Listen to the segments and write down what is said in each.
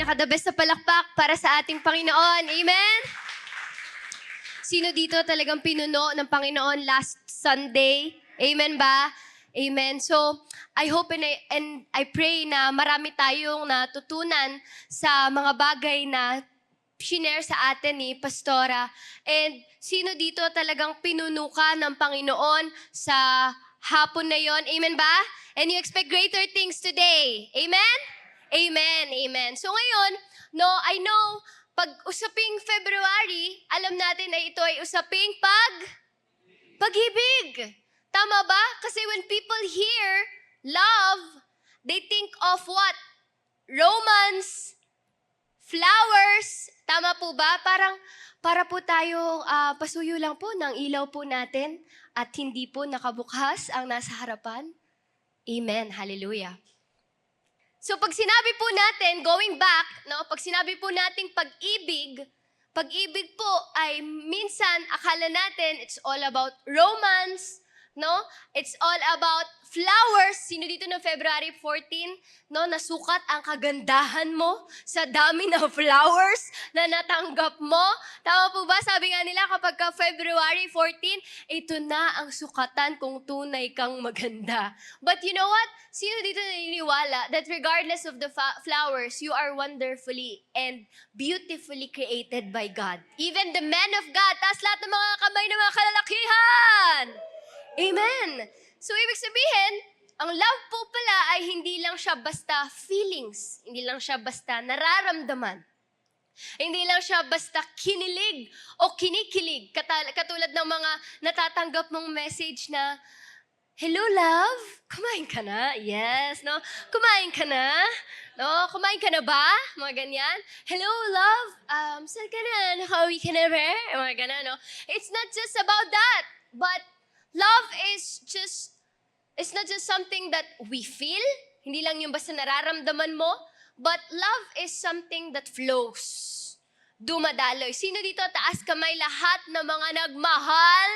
pinaka-the best na palakpak para sa ating Panginoon. Amen? Sino dito talagang pinuno ng Panginoon last Sunday? Amen ba? Amen. So, I hope and I pray na marami tayong natutunan sa mga bagay na shinare sa atin ni Pastora. And sino dito talagang pinuno ka ng Panginoon sa hapon na yon? Amen ba? And you expect greater things today. Amen? Amen. Amen. So ngayon, I know, pag usaping February, alam natin na ito ay usaping pag-ibig. Tama ba? Kasi when people hear love, they think of what? Romance, flowers. Tama po ba? Para po tayo pasuyo lang po ng ilaw po natin at hindi po nakabukas ang nasa harapan. Amen. Hallelujah. So pag sinabi po natin, going back, pag sinabi po nating pag-ibig po ay minsan akala natin it's all about romance, It's all about flowers. Sino dito ng February 14, nasukat ang kagandahan mo sa dami ng flowers na natanggap mo? Tama po ba? Sabi nga nila kapag ka February 14, ito na ang sukatan kung tunay kang maganda. But you know what? Sino dito naniniwala that regardless of the flowers, you are wonderfully and beautifully created by God? Even the men of God, taas lahat ng mga kamay ng mga kalalakihan! Amen! So, ibig sabihin, ang love po pala ay hindi lang siya basta feelings. Hindi lang siya basta nararamdaman. Hindi lang siya basta kinilig o kinikilig. Katulad ng mga natatanggap mong message na, hello, love? Kumain ka na? Yes, Kumain ka na? Kumain ka na ba? Mga ganyan. Hello, love? Saan ka na? Nakauwi ka na ba? Mga ganyan, It's not just about that, but love is it's not just something that we feel. Hindi lang yung basta nararamdaman mo. But love is something that flows. Dumadaloy. Sino dito taas kamay lahat ng mga nagmahal?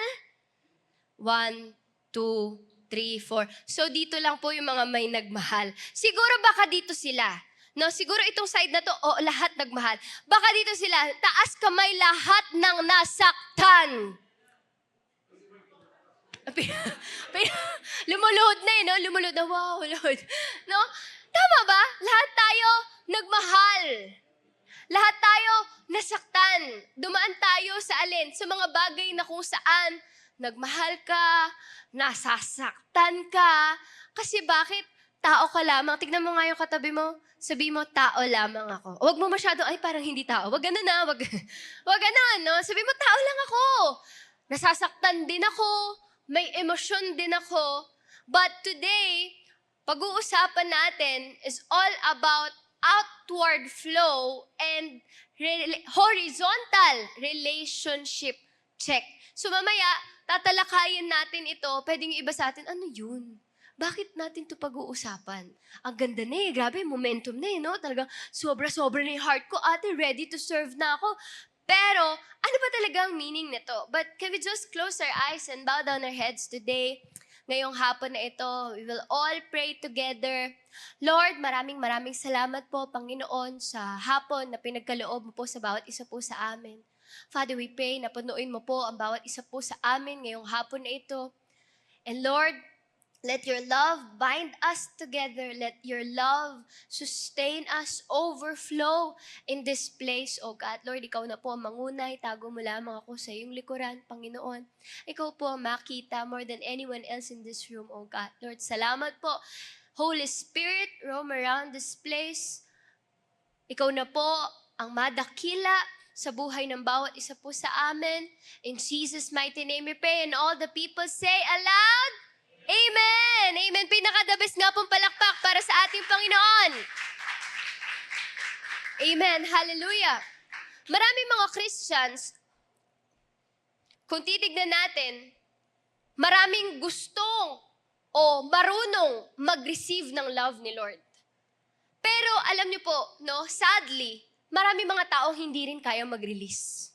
1, 2, 3, 4. So dito lang po yung mga may nagmahal. Siguro baka dito sila. Siguro itong side na to, lahat nagmahal. Baka dito sila, taas kamay lahat ng nasaktan. Lumuluhod na Lumuluhod na, wow, Lord. Tama ba? Lahat tayo nagmahal. Lahat tayo nasaktan. Dumaan tayo sa alin? Sa mga bagay na kung saan nagmahal ka, nasasaktan ka. Kasi bakit? Tao ka lamang. Tignan mo nga yung katabi mo. Sabi mo, tao lamang ako. Huwag mo masyado, ay parang hindi tao. Huwag ganun Huwag ganun, Sabi mo, tao lang ako. Nasasaktan din ako. May emosyon din ako. But today, pag-uusapan natin is all about outward flow and horizontal relationship check. So mamaya, tatalakayin natin ito. Pwedeng iba sa atin, ano yun? Bakit natin ito pag-uusapan? Ang ganda na grabe, momentum na Talagang sobra-sobra na yung heart ko. Ate, ready to serve na ako. Pero, ano ba talaga ang meaning nito? But can we just close our eyes and bow down our heads today? Ngayong hapon na ito, we will all pray together. Lord, maraming salamat po, Panginoon, sa hapon na pinagkaloob mo po sa bawat isa po sa amin. Father, we pray na punuin mo po ang bawat isa po sa amin ngayong hapon na ito. And Lord, let your love bind us together. Let your love sustain us, overflow in this place, O God. Lord, ikaw na po ang mangunay. Tago mo lamang ako sa iyong likuran, Panginoon. Ikaw po ang makita more than anyone else in this room, O God. Lord, salamat po. Holy Spirit, roam around this place. Ikaw na po ang madakila sa buhay ng bawat isa po sa amin. In Jesus' mighty name we pray. And all the people say aloud, Amen! Amen! Pinaka-the best nga pong palakpak para sa ating Panginoon. Amen! Hallelujah! Maraming mga Christians, kung titignan natin, maraming gustong o marunong mag-receive ng love ni Lord. Pero alam niyo po, sadly, maraming mga taong hindi rin kaya mag-release.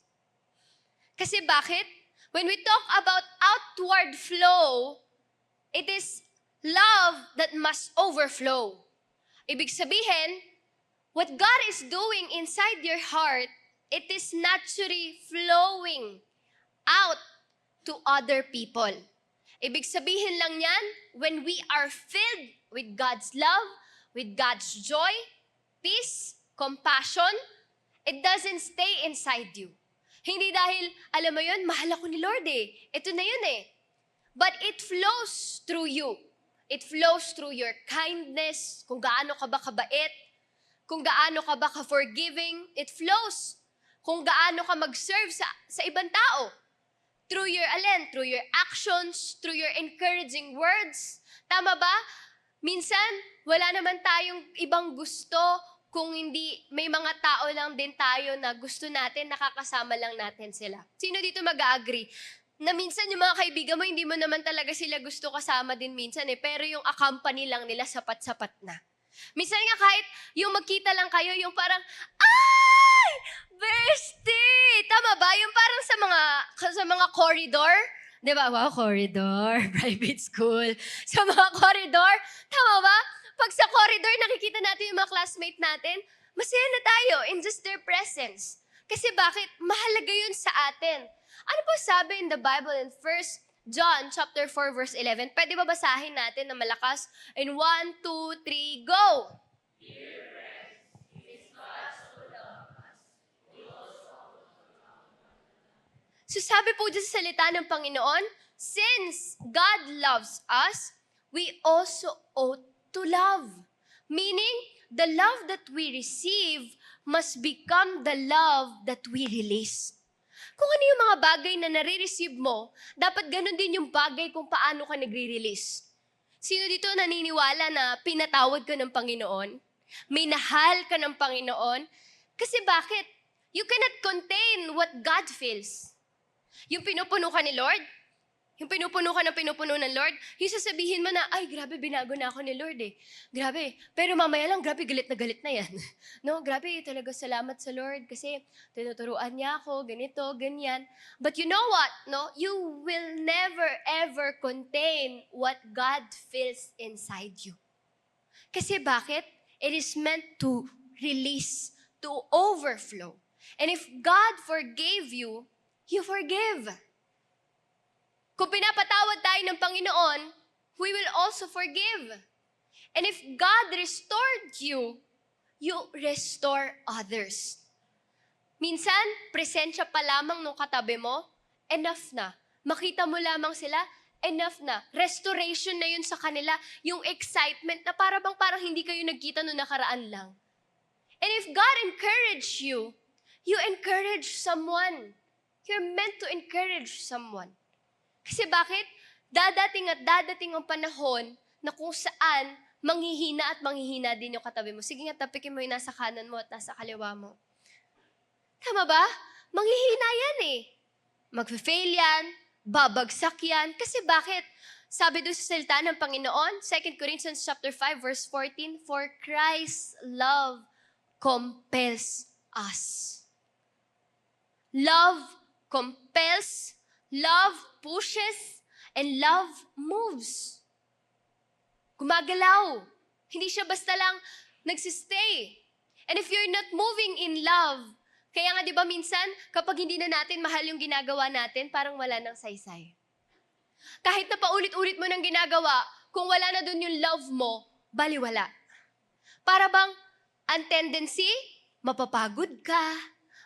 Kasi bakit? When we talk about outward flow, it is love that must overflow. Ibig sabihin, what God is doing inside your heart, it is naturally flowing out to other people. Ibig sabihin lang yan, when we are filled with God's love, with God's joy, peace, compassion, it doesn't stay inside you. Hindi dahil, alam mo yun, mahal ako ni Lord eh. Ito na yun eh. But it flows through you. It flows through your kindness, kung gaano ka ba kabait, kung gaano ka ba ka-forgiving. It flows kung gaano ka mag-serve sa ibang tao. Through your actions, through your encouraging words. Tama ba? Minsan, wala naman tayong ibang gusto kung hindi may mga tao lang din tayo na gusto natin, nakakasama lang natin sila. Sino dito mag-agree? Na minsan yung mga kaibigan mo, hindi mo naman talaga sila gusto kasama din minsan eh, pero yung accompany lang nila sapat-sapat na. Minsan nga kahit yung magkita lang kayo, yung parang, ay! Bestie! Tama ba? Yung parang sa mga corridor, di ba? Wow, corridor, private school. Sa mga corridor, tama ba? Pag sa corridor, nakikita natin yung mga classmate natin, masaya na tayo in just their presence. Kasi bakit? Mahalaga yun sa atin. Ano po sabi in the Bible in 1 John chapter 4 verse 11? Pwede ba basahin natin na malakas? In 1, 2, 3, go! So sabi po dyan sa salita ng Panginoon, since God loves us, we also ought to love. Meaning, the love that we receive must become the love that we release. Kung ano yung mga bagay na nare-receive mo, dapat ganun din yung bagay kung paano ka nagre-release. Sino dito naniniwala na pinatawad ka ng Panginoon? Minahal ka ng Panginoon? Kasi bakit? You cannot contain what God feels. Yung pinupuno ka ni Lord, yung pinupuno ka ng pinupuno ng Lord, yung sasabihin mo na, ay, grabe, binago na ako ni Lord eh. Grabe. Pero mamaya lang, grabe, galit na yan. No, grabe, talaga salamat sa Lord kasi tinuturuan niya ako, ganito, ganyan. But you know what? No, you will never ever contain what God feels inside you. Kasi bakit? It is meant to release, to overflow. And if God forgave you, you forgive. Kung pinapatawad tayo ng Panginoon, we will also forgive. And if God restored you, you restore others. Minsan, presensya pa lamang nung katabi mo, enough na. Makita mo lamang sila, enough na. Restoration na yun sa kanila. Yung excitement na parang hindi kayo nagkita nung nakaraan lang. And if God encourage you, you encourage someone. You're meant to encourage someone. Kasi bakit? Dadating ang panahon na kung saan manghihina din yung katabi mo. Sige nga, tapikin mo yung nasa kanan mo at nasa kaliwa mo. Tama ba? Manghihina yan eh. Mag-fail yan, babagsak yan. Kasi bakit? Sabi doon sa salita ng Panginoon, 2 Corinthians chapter 5 verse 14, for Christ's love compels us. Love compels, love pushes, and love moves. Gumagalaw. Hindi siya basta lang nagsistay. And if you're not moving in love, kaya nga di ba minsan, kapag hindi na natin mahal yung ginagawa natin, parang wala nang saysay. Kahit na paulit-ulit mo nang ginagawa, kung wala na dun yung love mo, baliwala. Para bang, ang tendency, mapapagod ka,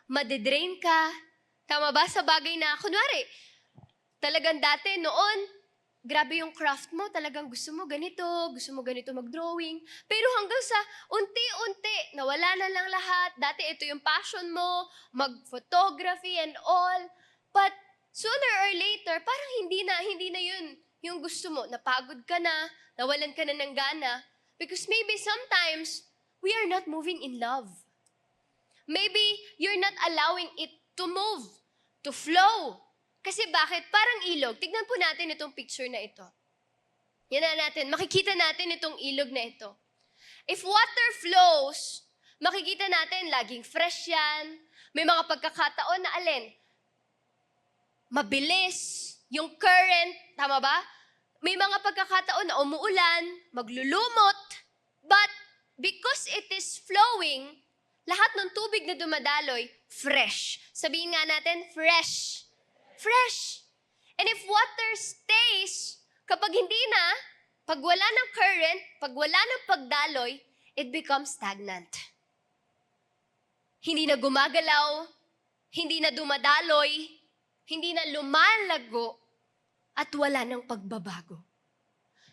madedrain ka. Tama ba? Sa bagay na, kunwari, talagang dati, noon, grabe yung craft mo, talagang gusto mo ganito mag-drawing. Pero hanggang sa unti-unti, nawala na lang lahat. Dati ito yung passion mo, mag-photography and all. But sooner or later, parang hindi na yun yung gusto mo. Napagod ka na, nawalan ka na ng gana. Because maybe sometimes, we are not moving in love. Maybe you're not allowing it to move, to flow. Kasi bakit? Parang ilog. Tignan po natin itong picture na ito. Yan na natin. Makikita natin itong ilog na ito. If water flows, makikita natin laging fresh yan. May mga pagkakataon na alin? Mabilis. Yung current. Tama ba? May mga pagkakataon na umuulan, maglulumot. But because it is flowing, Lahat ng tubig na dumadaloy, fresh. Sabihin nga natin, fresh. Fresh. And if water stays, kapag hindi na, pag wala ng current, pag wala ng pagdaloy, it becomes stagnant. Hindi na gumagalaw, hindi na dumadaloy, hindi na lumalago, at wala ng pagbabago.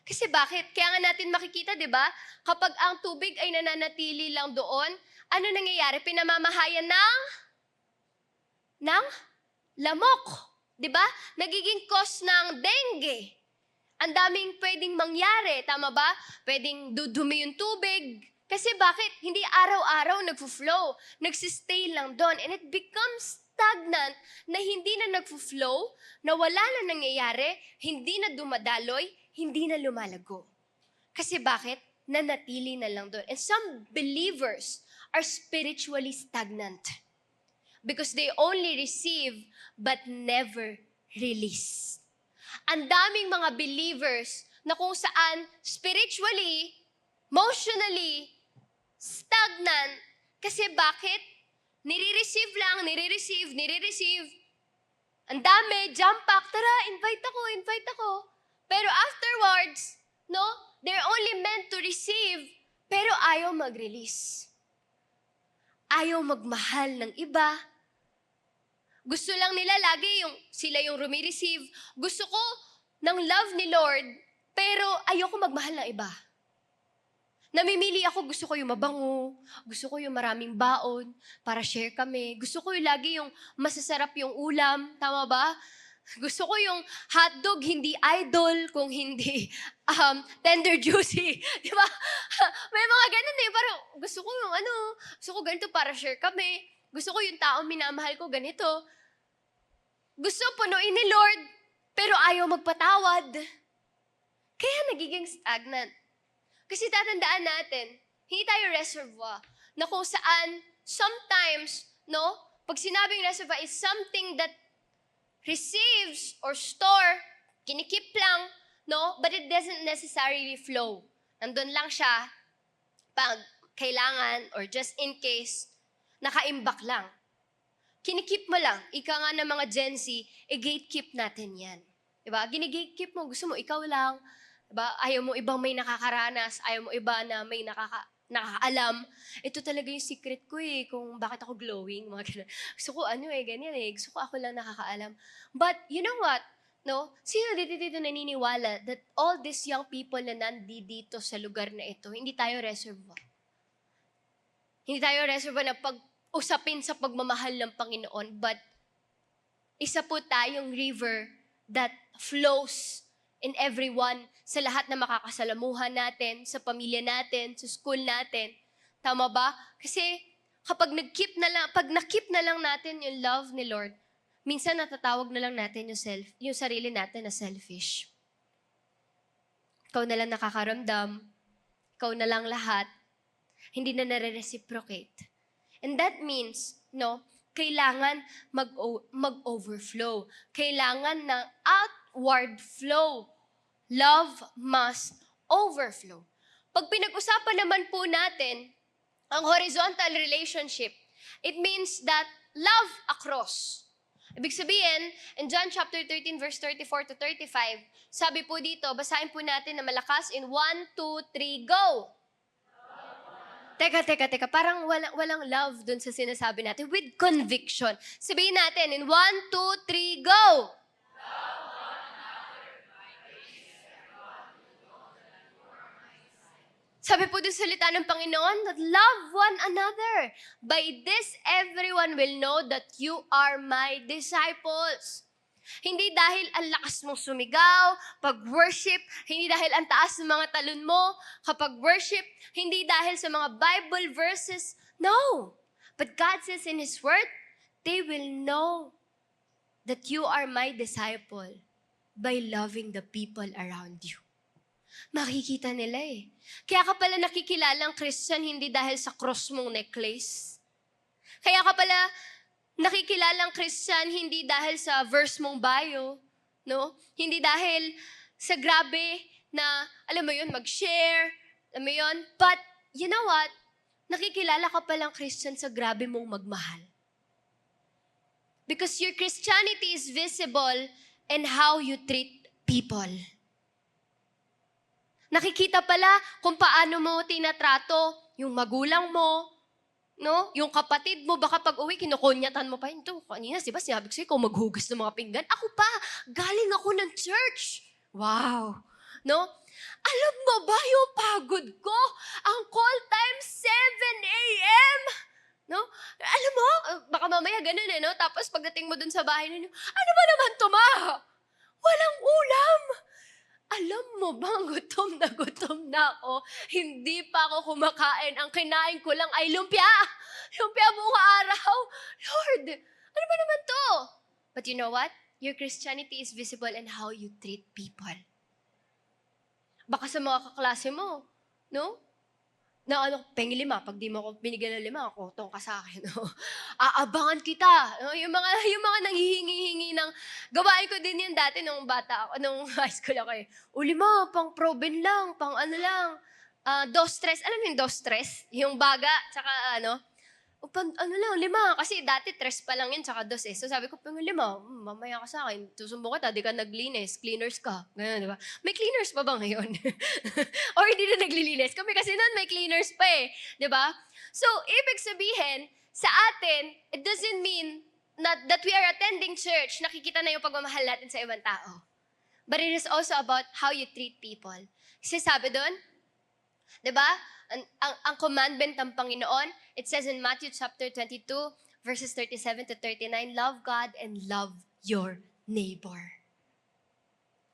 Kasi bakit? Kaya nga natin makikita, di ba? Kapag ang tubig ay nananatili lang doon, ano nangyayari? Pinamamahayan ng lamok. Di ba? Nagiging cause ng dengue. Ang daming pwedeng mangyari, tama ba? Pwedeng dudumi yung tubig. Kasi bakit? Hindi araw-araw nagfo-flow. Nagsistay lang doon. And it becomes stagnant na hindi na nagfo-flow, na wala na nangyayari, hindi na dumadaloy, hindi na lumalago. Kasi bakit? Nanatili na lang doon. And some believers are spiritually stagnant because they only receive but never release. Ang daming mga believers na kung saan spiritually, emotionally, stagnant. Kasi bakit? Nire-receive lang, nire-receive. Ang dami, jump pack, tara, invite ako. Pero afterwards, no, they're only meant to receive, pero ayaw mag-release. Ayaw magmahal ng iba. Gusto lang nila lagi sila yung rumi-receive. Gusto ko ng love ni Lord, pero ayoko magmahal ng iba. Namimili ako, gusto ko yung mabango, gusto ko yung maraming baon para share kami. Gusto ko yung lagi yung masasarap yung ulam, tama ba? Gusto ko yung hotdog, hindi idol, kung hindi tender juicy. Di ba? May mga ganun eh. Parang gusto ko yung gusto ko ganito para share kami. Gusto ko yung taong minamahal ko ganito. Gusto punuin ni Lord, pero ayaw magpatawad. Kaya nagiging stagnant. Kasi tatandaan natin, hindi tayo reservoir na kung saan sometimes, no, pag sinabing reservoir is something that receives or store, kinikip lang, no, but it doesn't necessarily flow. Nandun lang siya pag kailangan or just in case, nakaimbak lang. Kinikip mo lang. Ika nga ng mga Gen Z, gatekeep natin yan. Diba? Gini-gatekeep mo, gusto mo, ikaw lang. Diba? Ayaw mo ibang may nakakaranas, ayaw mo iba na may nakakaalam. Ito talaga yung secret ko eh, kung bakit ako glowing, mga ganun. Gusto ko ganyan eh. Gusto ko ako lang nakakaalam. But, you know what? No? Sino dito naniniwala that all these young people na nandito sa lugar na ito, hindi tayo reservoir. Hindi tayo reservoir na pag-usapin sa pagmamahal ng Panginoon, but isa po tayong river that flows in everyone, sa lahat na makakasalamuhan natin, sa pamilya natin, sa school natin. Tama ba? Kasi kapag pag nakip na lang natin yung love ni Lord, minsan natatawag na lang natin yung sarili natin na selfish. Ikaw na lang nakakaramdam, ikaw na lang lahat, hindi na nare-reciprocate. And that means, no, kailangan mag-overflow. Kailangan ng outward flow. Love must overflow. Pag pinag-usapan naman po natin ang horizontal relationship, it means that love across. Ibig sabihin, in John chapter 13, verse 34 to 35, sabi po dito, basahin po natin na malakas in 1, 2, 3, go! Teka. Parang walang love dun sa sinasabi natin. With conviction. Sabihin natin, in 1, 2, 3, go! Sabi po dun sa salita ng Panginoon, that love one another. By this, everyone will know that you are my disciples. Hindi dahil ang lakas mong sumigaw, pag-worship, hindi dahil ang taas ng mga talon mo kapag worship, hindi dahil sa mga Bible verses. No. But God says in His Word, they will know that you are my disciple by loving the people around you. Makikita nila eh. Kaya ka pala nakikilalang Christian hindi dahil sa cross mong necklace. Kaya ka pala nakikilalang Christian hindi dahil sa verse mong bio, no? Hindi dahil sa grabe na, alam mo yun, mag-share, alam mo yun. But, you know what? nakikilala ka palang Christian sa grabe mong magmahal. Because your Christianity is visible in how you treat people. Nakikita pala kung paano mo tinatrato yung magulang mo, no? Yung kapatid mo, baka pag uwi, kinukunyatan mo pa yun. Ito, kanina, diba, sinabi ko sa'yo, ikaw maghugas ng mga pinggan. Ako pa, galing ako ng church. Wow. No? Alam mo ba yung pagod ko? Ang call time, 7 a.m. No? Alam mo, baka mamaya ganun no? Tapos pagdating mo dun sa bahay ninyo, ano ba naman to, ma? Walang ulam. Alam mo bang gutom na ako? Hindi pa ako kumakain. Ang kinain ko lang ay lumpia. Lumpia buong araw. Lord, ano ba naman to? But you know what? Your Christianity is visible in how you treat people. Baka sa mga kaklase mo, no? Na pengi 5, pag di mo ako binigyan ng 5, kutong ka sa akin. No? Aabangan kita. No? Yung mga nanghihingi-hingi ng, gawain ko din yan dati nung bata ako, nung high school ako eh. 5, pang proben lang, pang ano lang, 2 stress. Alam mo yung 2 stress? Yung baga, tsaka pang 5, kasi dati 3 pa lang yun, tsaka 2 eh. So sabi ko, pang 5, mamaya ka sa akin, susumbong kita, di ka naglinis, cleaners ka. Ganyan, di ba? May cleaners pa ba ngayon? Or hindi na naglilinis? Kami kasi noon may cleaners pa eh. Di ba? So, ibig sabihin, sa atin, it doesn't mean that we are attending church, nakikita na yung pagmamahal natin sa ibang tao. But it is also about how you treat people. Kasi sabi doon, di ba? Ang commandment ng Panginoon, it says in Matthew chapter 22, verses 37 to 39, love God and love your neighbor.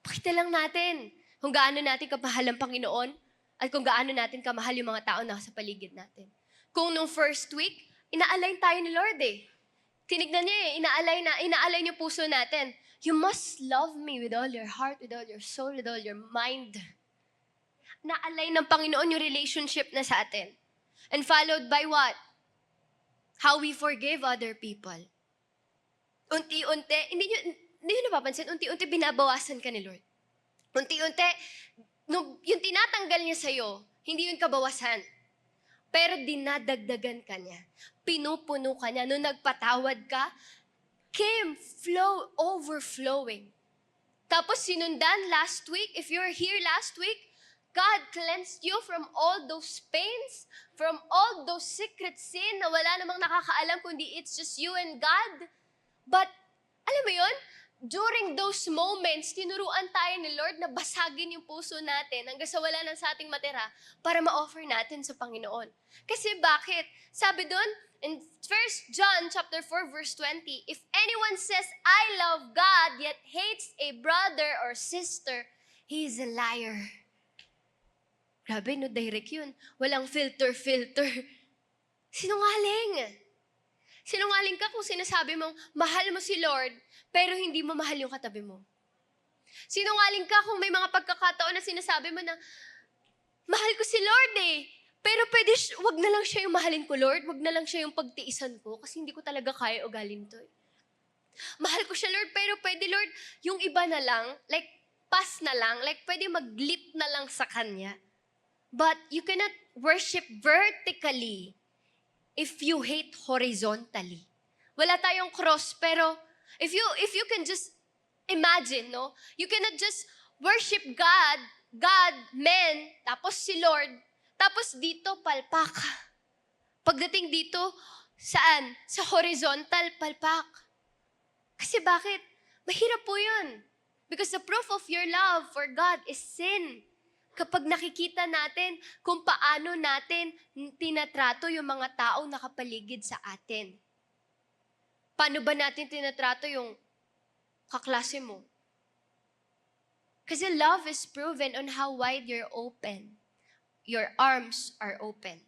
Pakita lang natin kung gaano natin kamahal ang Panginoon at kung gaano natin kamahal yung mga tao na sa paligid natin. Kung nung first week, inaalay tayo ni Lord eh. Tinignan niya eh, inaalay niyo puso natin. You must love me with all your heart, with all your soul, with all your mind. Naalay ng Panginoon yung relationship na sa atin. And followed by what? How we forgive other people. Unti-unti, hindi nyo napapansin, unti-unti binabawasan ka ni Lord. Unti-unti, yung tinatanggal niya sa'yo, hindi yun kabawasan. Pero dinadagdagan ka niya. Pinupuno ka niya. Nung nagpatawad ka, overflowing. Tapos sinundan last week, if you're here last week, God cleansed you from all those pains, from all those secret sin na wala namang nakakaalam kundi it's just you and God. But, alam mo yun? During those moments, tinuruan tayo ni Lord na basagin yung puso natin hanggang sa wala nang sa ating matira para ma-offer natin sa Panginoon. Kasi bakit? Sabi doon, in 1 John chapter 4 verse 20, if anyone says, I love God, yet hates a brother or sister, he is a liar. Grabe, no, direct yun. Walang filter. Sinungaling. Sinungaling ka kung sinasabi mong mahal mo si Lord, pero hindi mo mahal yung katabi mo. Sinungaling ka kung may mga pagkakataon na sinasabi mo na, mahal ko si Lord eh, pero pwede, wag na lang siya yung mahalin ko, Lord. Wag na lang siya yung pagtiisan ko kasi hindi ko talaga kaya ugalin to. Mahal ko siya, Lord, pero pwede, Lord, yung iba na lang, like, pass na lang, like, pwede mag-lip na lang sa Kanya. But you cannot worship vertically if you hate horizontally. Wala tayong cross, pero if you can just imagine, no? You cannot just worship God, men, tapos si Lord, tapos dito palpak. Pagdating dito, saan? Sa horizontal palpak. Kasi bakit? Mahirap po yun. Because the proof of your love for God is sin. Kapag nakikita natin kung paano natin tinatrato yung mga taong nakapaligid sa atin. Paano ba natin tinatrato yung kaklase mo? Kasi love is proven on how wide you're open. Your arms are open.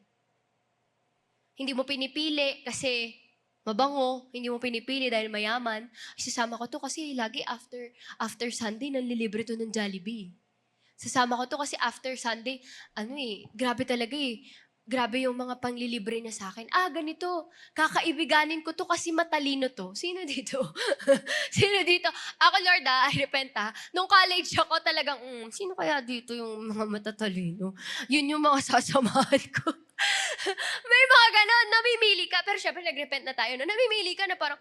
Hindi mo pinipili kasi mabango. Hindi mo pinipili dahil mayaman. Sasama ko to kasi lagi after Sunday nanlilibre to ng Jollibee. Sasama ko to kasi after Sunday, grabe talaga eh. Grabe yung mga panglilibre niya sa akin. Ganito. Kakaibiganin ko to kasi matalino to. Sino dito? Sino dito? Ako, Lord, I repent. Nung college ako talagang, sino kaya dito yung mga matatalino? Yun yung mga sasamahan ko. May mga ganon, namimili ka. Pero syempre, nag-repent na tayo. No? Namimili ka na parang,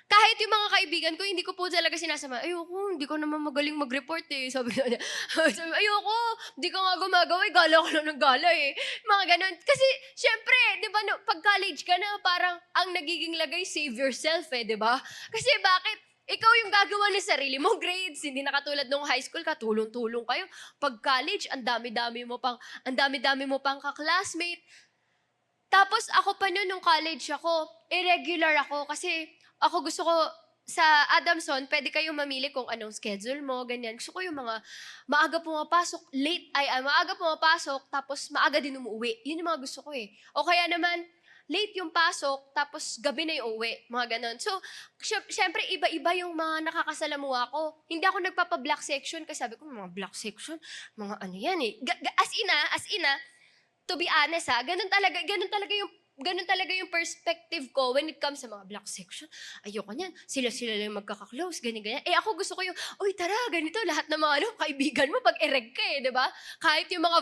kahit yung mga kaibigan ko, hindi ko po talaga sinasama. Ayoko, hindi ko naman magaling mag-report eh. Sabi niya, sabi, ayoko, hindi ko nga gumagawa. Gala ko lang ng gala eh. Mga ganon. Kasi, syempre, di ba, no, pag college ka na, parang ang nagiging lagay, save yourself eh, di ba? Kasi bakit? Ikaw yung gagawa ng sarili mo grades. Hindi na katulad nung high school ka, tulong-tulong kayo. Pag college, ang dami-dami mo pang ka-classmate. Tapos ako pa noon nung college ako, irregular ako kasi ako gusto ko sa Adamson, pwede kayong mamili kung anong schedule mo, ganyan. Gusto ko yung mga maaga pumapasok, maaga pumapasok, tapos maaga din umuwi. Yun yung mga gusto ko eh. O kaya naman, late yung pasok, tapos gabi na yung uwi. Mga ganon. So, syempre, iba-iba yung mga nakakasalamuha ko. Hindi ako nagpapa-black section kasi sabi ko, mga black section, mga ano yan eh. As in, to be honest ganun talaga yung perspective ko when it comes sa mga black section. Ayoko niyan. Sila lang magkaka-close, ganyan. Eh ako gusto ko yung, uy tara, ganito, lahat ng mga kaibigan mo pag ereg ka eh, di ba? Kahit yung mga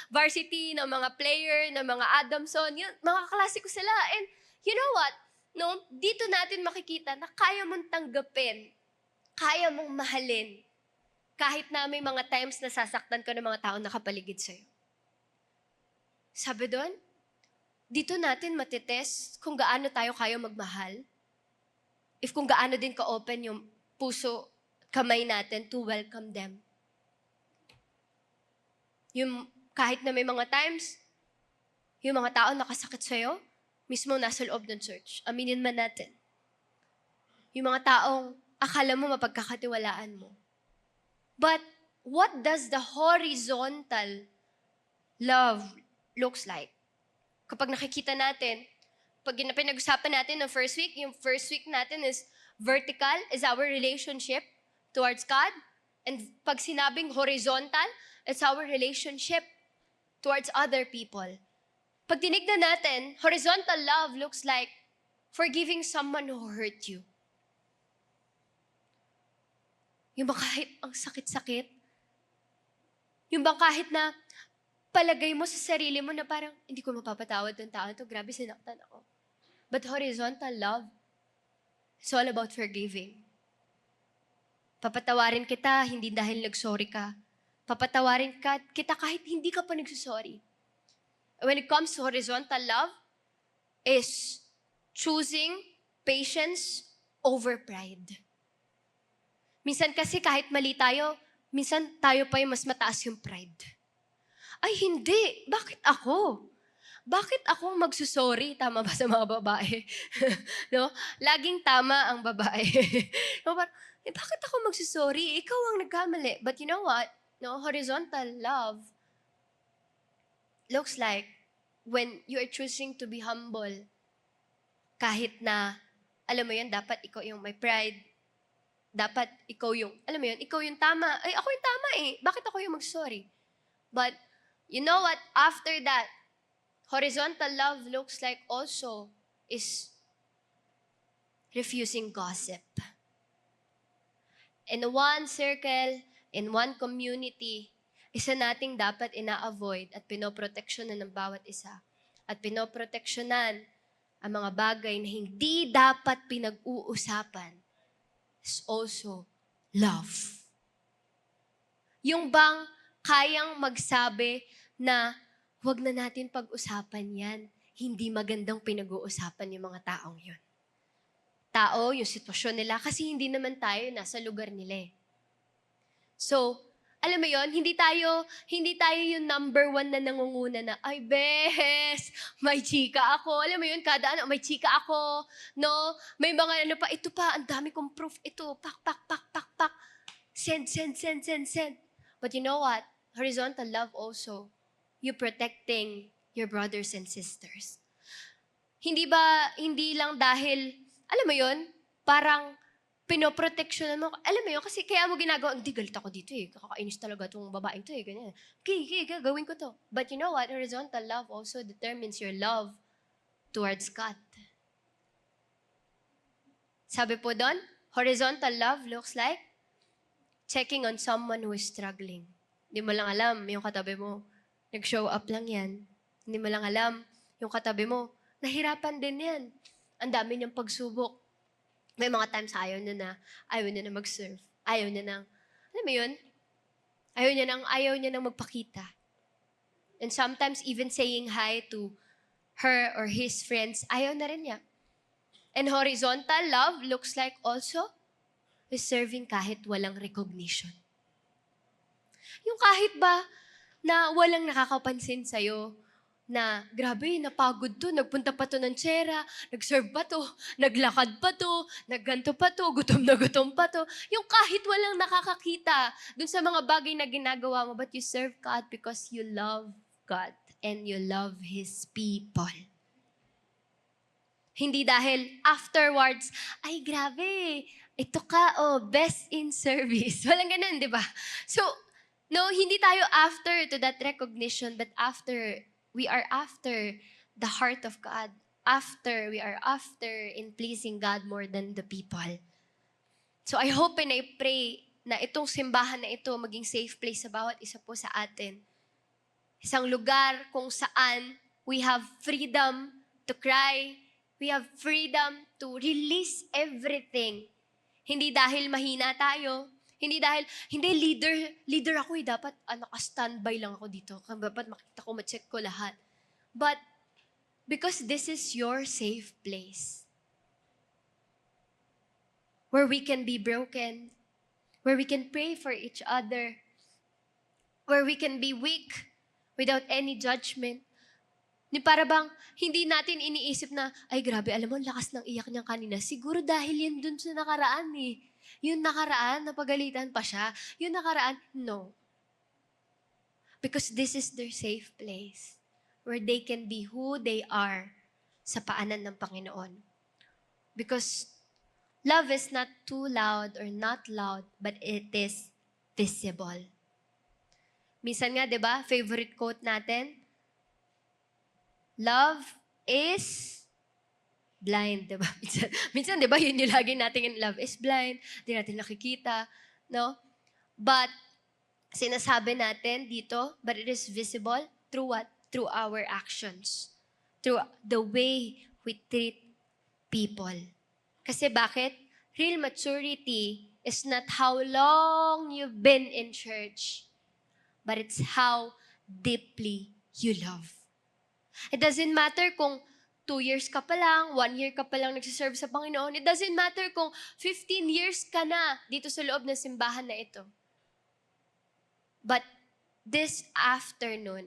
varsity na mga player, na mga Adamson, yun, mga klase ko sila. And you know what? No, dito natin makikita na kaya mong tanggapin, kaya mong mahalin, kahit na may mga times na sasaktan ka ng mga taong nakapaligid sa'yo. Sabi doon, dito natin matitest kung gaano tayo kaya magmahal. If kung gaano din ka-open yung puso, kamay natin to welcome them. Yung kahit na may mga times, yung mga tao nakasakit sa'yo, mismo nasa loob ng church. Aminin man natin. Yung mga taong akala mo mapagkakatiwalaan mo. But what does the horizontal love looks like? Kapag nakikita natin, pag pinag-usapan natin ng first week, yung first week natin is vertical, is our relationship towards God. And pag sinabing horizontal, it's our relationship towards other people. Pag tinignan natin, horizontal love looks like forgiving someone who hurt you. Yung ba kahit ang sakit-sakit? Yung ba kahit na palagay mo sa sarili mo na parang, hindi ko mapapatawad ng tao to, grabe sinaktan ako. But horizontal love, it's all about forgiving. Papatawarin kita, hindi dahil nag-sorry ka. Papatawarin kita kahit hindi ka pa nagsusorry. When it comes to horizontal love, is choosing patience over pride. Minsan kasi kahit mali tayo, minsan tayo pa yung mas mataas yung pride. Ay, hindi. Bakit ako? Bakit ako magsusorry? Tama ba sa mga babae? No? Laging tama ang babae. No, bakit ako magsusorry? Ikaw ang nagkamali. But you know what? No, horizontal love looks like when you are choosing to be humble. Kahit na, alam mo yan, dapat ikaw yung may pride. Dapat ikaw yung, alam mo yun, ikaw yung tama. Ay, ako yung tama eh. Bakit ako yung magsorry? But, you know what? After that, horizontal love looks like also is refusing gossip. In one circle, in one community, isa nating dapat ina-avoid at pinoproteksyonan ng bawat isa. At pinoproteksyonan ang mga bagay na hindi dapat pinag-uusapan is also love. Yung bang kayang magsabi na wag na natin pag-usapan yan. Hindi magandang pinag-uusapan yung mga taong yun. Tao, yung sitwasyon nila, kasi hindi naman tayo nasa lugar nila eh. So, alam mo yon, hindi tayo yung number one na nangunguna na, ay bes, may chika ako. Alam mo yun, kada ano, may chika ako. No? May mga ano pa, ito pa, ang dami kong proof. Ito, pak. Send. But you know what? Horizontal love also, you protecting your brothers and sisters. Hindi lang dahil, alam mo yun, parang pinoproteksyonan mo. Alam mo yun, kasi kaya mo ginagawa, hindi, galit ako dito eh. Kakainis talaga itong babaeng to eh. Ganyan. Okay, gawin ko to. But you know what? Horizontal love also determines your love towards God. Sabi po doon, horizontal love looks like checking on someone who is struggling. Hindi mo lang alam, yung katabi mo, nag-show up lang yan. Hindi mo lang alam, yung katabi mo, nahirapan din yan. Ang dami niyang pagsubok. May mga times ayaw niya na mag-serve. Ayaw niya nang, alam mo yun? Ayaw niya nang magpakita. And sometimes even saying hi to her or his friends, ayaw na rin niya. And horizontal love looks like also is serving kahit walang recognition. Yung kahit ba na walang nakakapansin sa'yo, na grabe, napagod to, nagpunta pa to ng tsera, nag-serve pa to, naglakad pa to, nagganto pa to, gutom na gutom pa to. Yung kahit walang nakakakita dun sa mga bagay na ginagawa mo, but you serve God because you love God and you love His people. Hindi dahil afterwards, ay grabe, ito ka, best in service. Walang ganun, di ba? So, no, hindi tayo after to that recognition, but we are after the heart of God. We are after in pleasing God more than the people. So I hope and I pray na itong simbahan na ito maging safe place sa bawat isa po sa atin. Isang lugar kung saan we have freedom to cry, we have freedom to release everything. Hindi dahil mahina tayo, hindi leader ako dapat naka-standby lang ako dito. Dapat makita ko, ma-check ko lahat. But because this is your safe place where we can be broken, where we can pray for each other, where we can be weak without any judgment. Ni para bang hindi natin iniisip na, ay grabe, alam mo, lakas ng iyak niya kanina. Siguro dahil yan dun sa nakaraan eh. Yung nakaraan, napagalitan pa siya. Yung nakaraan, no. Because this is their safe place where they can be who they are sa paanan ng Panginoon. Because love is not too loud or not loud, but it is visible. Minsan nga, di ba, favorite quote natin, love is blind, di ba? Minsan di ba, yun yung lagi natin, love is blind, di natin nakikita, no? But, sinasabi natin dito, but it is visible through what? Through our actions. Through the way we treat people. Kasi bakit? Real maturity is not how long you've been in church, but it's how deeply you love. It doesn't matter kung 2 years ka pa lang, 1 year ka pa lang nagsiserve sa Panginoon. It doesn't matter kung 15 years ka na dito sa loob ng simbahan na ito. But this afternoon,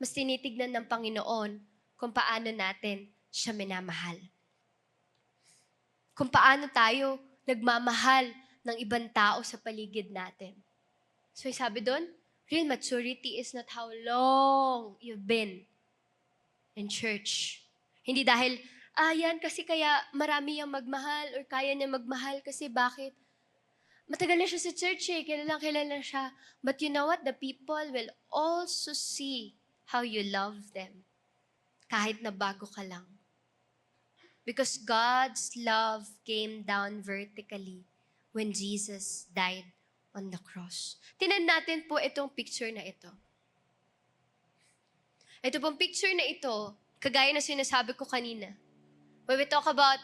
mas tinitignan ng Panginoon kung paano natin siya minamahal. Kung paano tayo nagmamahal ng ibang tao sa paligid natin. So sabi doon, real maturity is not how long you've been in church. Hindi dahil, yan kasi kaya marami yung magmahal or kaya niya magmahal kasi bakit? Matagal na siya sa church kilala siya. But you know what? The people will also see how you love them. Kahit na bago ka lang. Because God's love came down vertically when Jesus died on the cross. Tingnan natin po itong picture na ito. Ito pong picture na ito, kagaya na sinasabi ko kanina. When we talk about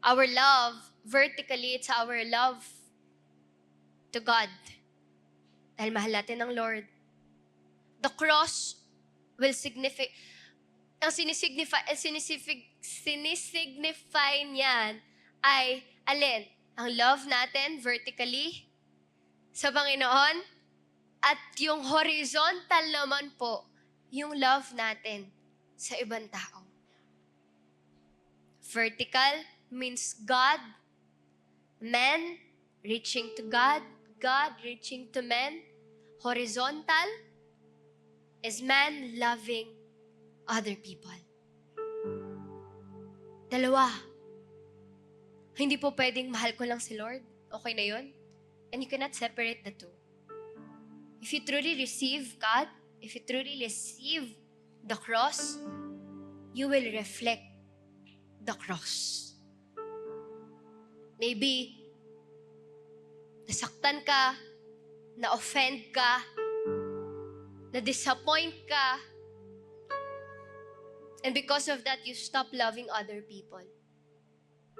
our love, vertically, it's our love to God. Dahil mahal natin ng Lord. The cross will ang sinisignify niyan ay alin? Ang love natin vertically sa Panginoon at yung horizontal naman po, yung love natin sa ibang tao. Vertical means God, men reaching to God, God reaching to men. Horizontal is man loving other people. Dalawa. Hindi po pwedeng mahal ko lang si Lord. Okay na yun? And you cannot separate the two. If you truly receive God, if you truly receive the cross, you will reflect the cross. Maybe, nasaktan ka, na-offend ka, na-disappoint ka, and because of that, you stop loving other people.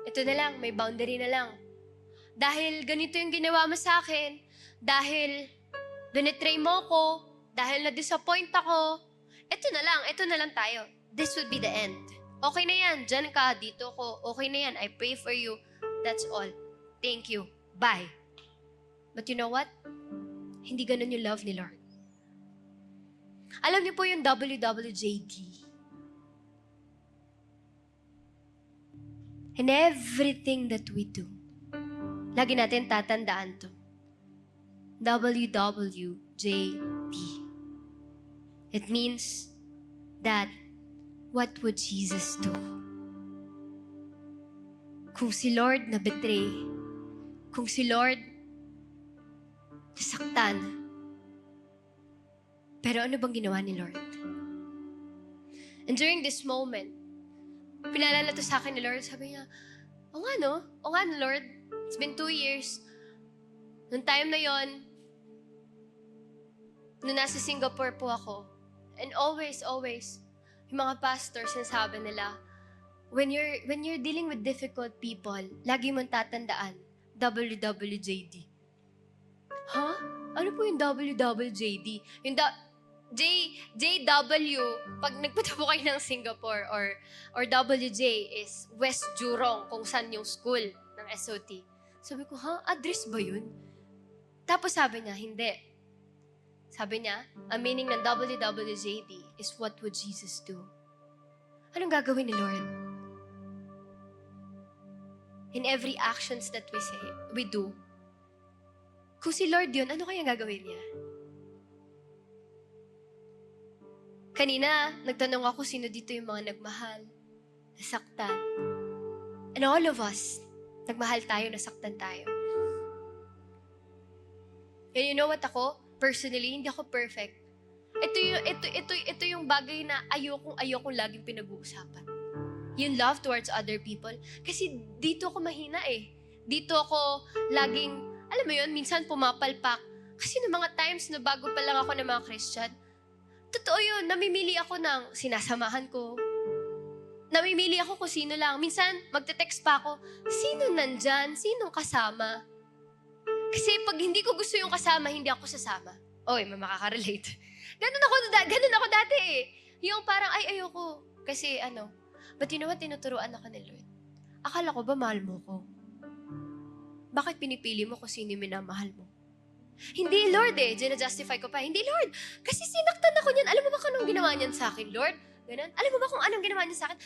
Ito na lang, may boundary na lang. Dahil ganito yung ginawa mo sa akin, dahil binetray mo ko, dahil na-disappoint ako, ito na lang tayo. This would be the end. Okay na yan, dyan ka, dito ko. Okay na yan, I pray for you. That's all. Thank you. Bye. But you know what? Hindi ganun yung love ni Lord. Alam niyo po yung WWJD. In everything that we do, lagi natin tatandaan to. WWJD. It means that what would Jesus do? Kung si Lord na-betray, kung si Lord nasaktan, pero ano bang ginawa ni Lord? And during this moment, pinalala to sa akin ni Lord, sabi niya, o nga no, Lord, it's been 2 years. Noong time na yon, nung nasa Singapore po ako, and always, yung mga pastors, sinasabi nila, when you're dealing with difficult people, lagi mong tatandaan, WWJD. Huh? Ano po yung WWJD? Yung JW, pag nagpunta po kayo ng Singapore, or WJ is West Jurong, kung saan yung school ng SOT. Sabi ko, address ba yun? Tapos sabi niya, hindi. Sabi niya, ang meaning ng WWJD is what would Jesus do? Anong gagawin ni Lord? In every actions that we do, kung si Lord yun, ano kaya gagawin niya? Kanina, nagtanong ako sino dito yung mga nagmahal, nasaktan. And all of us, nagmahal tayo, nasaktan tayo. And you know what ako? Personally, hindi ako perfect. Ito yung bagay na ayokong laging pinag-uusapan. Yung love towards other people. Kasi dito ako mahina eh. Dito ako laging, alam mo yun, minsan pumapalpak. Kasi noong mga times na bago pa lang ako ng mga Christian, totoo yun, namimili ako ng sinasamahan ko. Namimili ako kung sino lang. Minsan, magte-text pa ako, sino nandyan? Sinong kasama? Kasi pag hindi ko gusto yung kasama, hindi ako sasama. Oy, makaka-relate. Ganun ako dati eh. Yung parang, ayoko. Kasi but you know what, tinuturuan ako ni Lord. Akala ko ba mahal mo ko? Bakit pinipili mo kung sino yung minamahal mo? Hindi, Lord eh. Gina-justify ko pa. Hindi, Lord. Kasi sinaktan ako niyan. Alam mo ba kung anong ginawa niyan sa akin, Lord? Ganun. Alam mo ba kung anong ginawa niyan sa akin?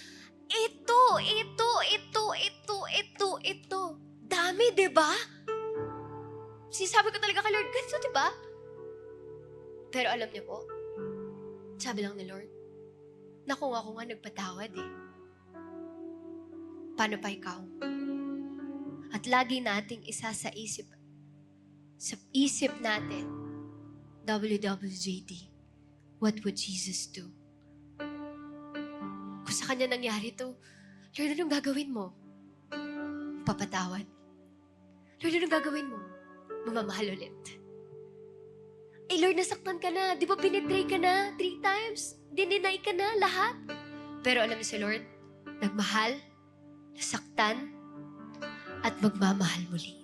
Ito. Dami, diba? Sinasabi ko talaga kay Lord, ganito, diba? Pero alam niyo po, sabi lang ni Lord, naku ako nga nagpatawad eh. Paano pa ikaw? At lagi nating isa sa isip natin, WWJD, what would Jesus do? Kung sa kanya nangyari to, Lord, anong gagawin mo? Papatawad. Lord, anong gagawin mo? Mamamahal ulit. Eh Lord, nasaktan ka na. Di ba binitray ka na 3 times? Dininay ka na lahat. Pero alam niyo si Lord, nagmahal, nasaktan, at magmamahal muli.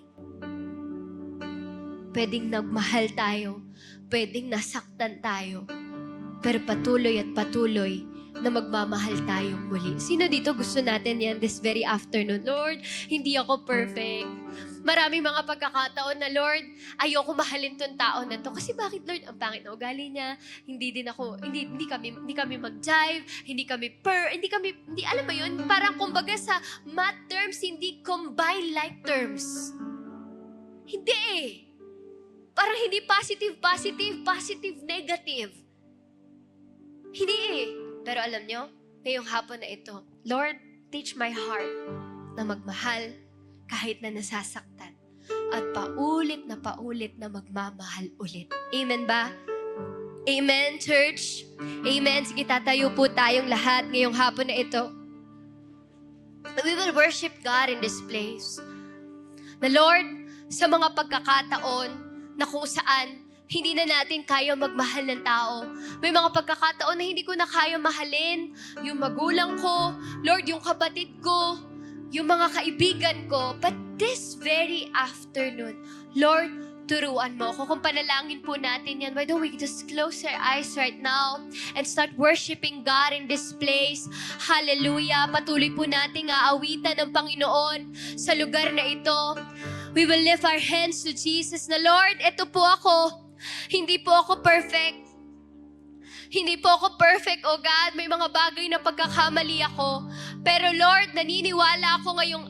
Pwedeng nagmahal tayo, pwedeng nasaktan tayo, pero patuloy at patuloy na magmamahal tayong muli. Sino dito gusto natin yan this very afternoon? Lord, hindi ako perfect. Maraming mga pagkakataon na, Lord, ayoko mahalin tong tao na to. Kasi bakit, Lord? Ang pangit na ugali niya. Hindi kami mag-jive. Hindi alam mo yun? Parang kumbaga sa math terms, hindi combine like terms. Hindi eh. Parang hindi positive, negative. Hindi eh. Pero alam nyo, ngayong hapon na ito, Lord, teach my heart na magmahal kahit na nasasaktan at paulit na magmamahal ulit. Amen ba? Amen, church? Amen. Sige, tatayo po tayong lahat ngayong hapon na ito. We will worship God in this place. Na Lord, sa mga pagkakataon na kung saan Hindi na natin kaya magmahal ng tao. May mga pagkakataon na hindi ko na kaya mahalin. Yung magulang ko, Lord, yung kapatid ko, yung mga kaibigan ko. But this very afternoon, Lord, turuan mo ako. Kung panalangin po natin yan, why don't we just close our eyes right now and start worshiping God in this place. Hallelujah. Patuloy po nating aawitan ng Panginoon sa lugar na ito. We will lift our hands to Jesus na, Lord, ito po ako. Hindi po ako perfect. Hindi po ako perfect, oh God. May mga bagay na pagkakamali ako. Pero Lord, naniniwala ako ngayong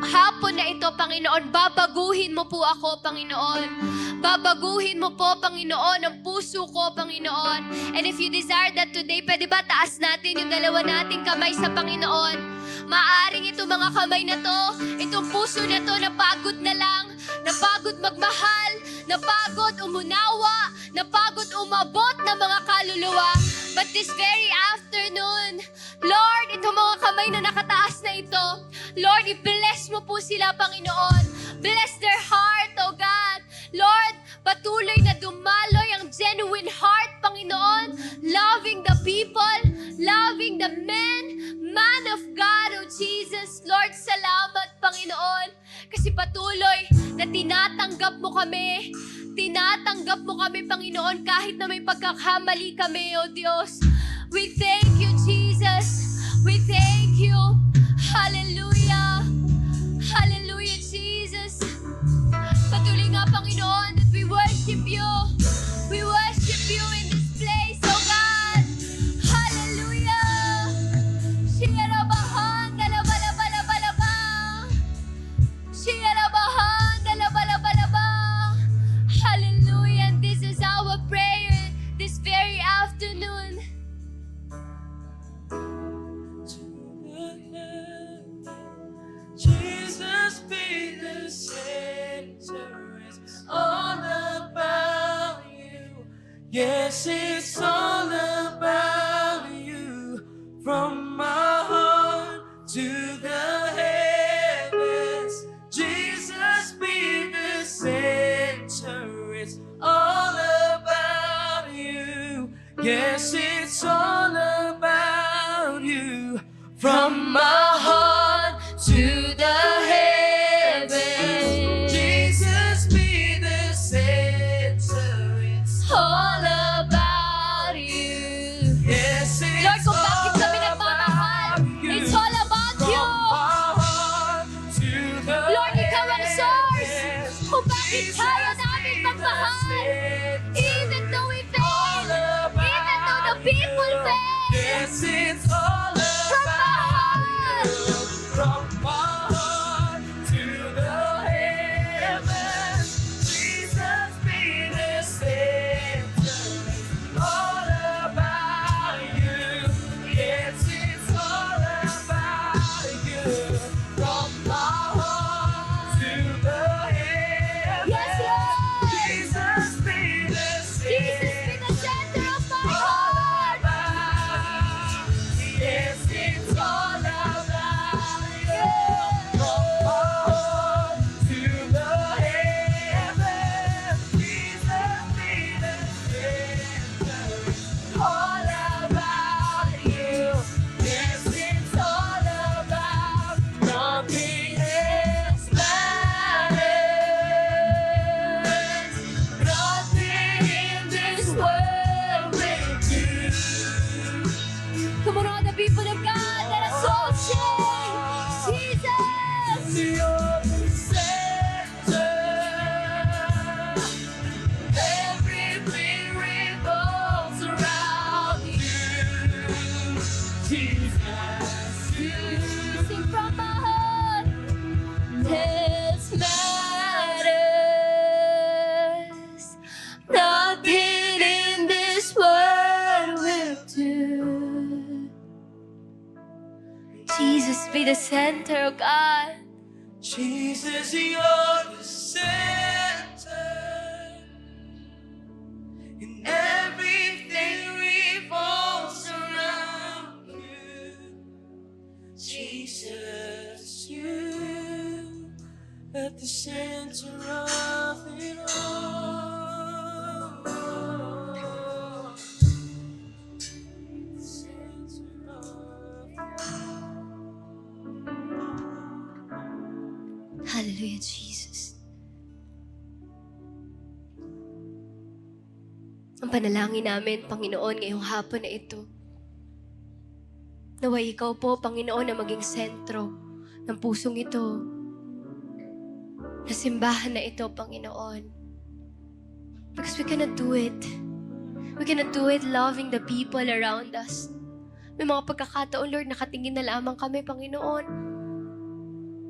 hapon na ito, Panginoon. Babaguhin mo po ako, Panginoon. Babaguhin mo po, Panginoon, ang puso ko, Panginoon. And if you desire that today, pwede ba taas natin yung dalawa nating kamay sa Panginoon? Maaring itong mga kamay na to, itong puso na to, napagod na lang, napagod magmahal, napagod umunawa, napagod umabot ng mga kaluluwa. But this very afternoon, Lord, itong mga kamay na nakataas na ito, Lord, i-bless mo po sila, Panginoon. Bless their heart, oh God. Lord, patuloy na dumaloy ang genuine heart, Panginoon. Loving the people, loving the man of God, oh Jesus. Lord, salamat, Panginoon. Kasi patuloy na tinatanggap mo kami. Tinatanggap mo kami, Panginoon, kahit na may pagkakamali kami, oh Diyos. We thank you, Jesus. We thank you. Hallelujah. Hallelujah, Jesus. Patuloy nga, Panginoon, that we worship you. We worship you in this place, oh God. Hallelujah. Shirabahan, dalabalabalaba. Shirabahan, dalabalabalaba. Hallelujah. And this is our prayer this very afternoon. Jesus be the center, it's all about you. Yes, it's all about you. From my heart to the heavens, Jesus be the center, it's all about you. Yes, it's all about you. From my heart to the heavens, Jesus be the center, it's all about you. Yes, it's Lord, kung bakit kami all nagmamahal, about you. it's all about From you. my heart to the Lord, ikaw ang source heavens, kung bakit Jesus kaya be namin the magmahal. center, Even though we all fail, about even though the people you. fail. Yes, it's all From my about heart. you. From my heart to the heavens, Jesus be the center. All about you. Yes, it's all about you. From my heart to the heavens, Yes, Lord. Jesus be the Jesus be the center of my heart. Yes, it's all about you. From my heart to the heavens, Jesus be the center. All about you. Yes, it's all about nothing else matters. Nothing in this world will do. Come on, all the people of God, let us all sing. Jesus. You're the center. Everything revolves around you. Jesus, you. Sing from my heart. This matters. Nothing in this world will do. Jesus be the center, oh God. Jesus, you're the center. And everything revolves around you. Jesus, you at the center of it all. Hallelujah, Jesus. Ang panalangin namin, Panginoon, ngayong hapon na ito. Naway ikaw po, Panginoon, na maging sentro ng pusong ito. Na simbahan na ito, Panginoon. Because we cannot do it. We cannot do it loving the people around us. May mga pagkakataon, Lord, nakatingin na lamang kami, Panginoon.